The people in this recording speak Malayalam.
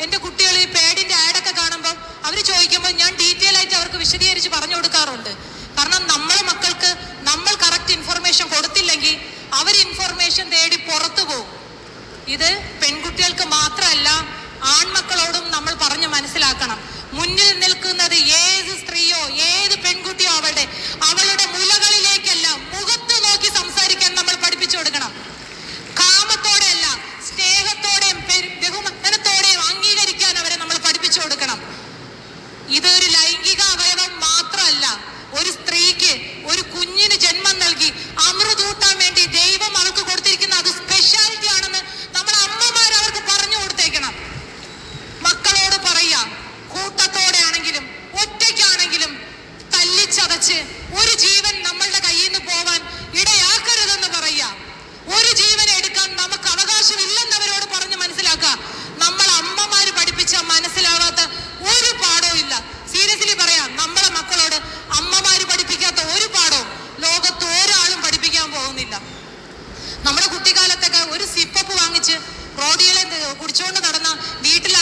എൻ്റെ കുട്ടികൾ ഈ പേഡിൻ്റെ ആഡൊക്കെ കാണുമ്പോൾ അവർ ചോദിക്കുമ്പോൾ ഞാൻ ഡീറ്റെയിൽ ആയിട്ട് അവർക്ക് വിശദീകരിച്ച് പറഞ്ഞു കൊടുക്കാറുണ്ട്. കാരണം നമ്മളെ മക്കൾക്ക് നമ്മൾ കറക്റ്റ് ഇൻഫർമേഷൻ കൊടുത്തില്ലെങ്കിൽ അവർ ഇൻഫർമേഷൻ തേടി പുറത്തു പോകും. ഇത് പെൺകുട്ടികൾക്ക് മാത്രമല്ല, ആൺമക്കളോടും നമ്മൾ പറഞ്ഞ് മനസ്സിലാക്കണം. മുന്നിൽ നിൽക്കുന്നത് ഏത് സ്ത്രീയോ ഏത് പെൺകുട്ടിയോ അവളുടെ മുലകളിലേക്കല്ല, മുഖത്ത് നോക്കി സംസാരിക്കാൻ നമ്മൾ പഠിപ്പിച്ചു കൊടുക്കണം. കാമത്തോടെ അല്ല, സ്നേഹത്തോടെയും ബഹുമാനത്തോടെയും അംഗീകരിക്കാൻ അവരെ നമ്മൾ പഠിപ്പിച്ചു കൊടുക്കണം. ഇതൊരു ലൈംഗിക അവയവം മാത്രമല്ല. ഒരു സ്ത്രീക്ക് ഒരു കുഞ്ഞിന് ജന്മം നൽകി അമൃതൂട്ടാൻ വേണ്ടി ദൈവം അവർക്ക് കൊടുത്തിരിക്കുന്ന അത് സ്പെഷ്യാലിറ്റി ആണെന്ന് നമ്മൾ അമ്മമാർ അവർക്ക് പറഞ്ഞു കൊടുത്തേക്കണം. മക്കളോട് പറയാ, കൂട്ടത്തോടെ ആണെങ്കിലും ഒറ്റയ്ക്കാണെങ്കിലും തല്ലിച്ചതച്ച് ഒരു ജീവൻ നമ്മളുടെ കയ്യിൽ നിന്ന് പോവാൻ ഇടയാക്കരുതെന്ന് പറയാ. ഒരു ജീവൻ എടുക്കാൻ നമുക്ക് അവകാശമില്ലെന്നവരോട് പറഞ്ഞ് മനസ്സിലാക്കുക. നമ്മൾ അമ്മമാര് പഠിപ്പിച്ച മനസ്സിലാവാത്ത ഒരു പാഠവും ഇല്ല. സീരിയസ്ലി പറയാം, നമ്മളെ മക്കളോട് അമ്മമാര് പഠിപ്പിക്കാത്ത ഒരു പാഠവും ലോകത്ത് ഒരാളും പഠിപ്പിക്കാൻ പോകുന്നില്ല. നമ്മുടെ കുട്ടിക്കാലത്തൊക്കെ ഒരു സിപ്പപ്പ് വാങ്ങിച്ച് റോഡികളെ കുടിച്ചുകൊണ്ട് നടന്ന വീട്ടിൽ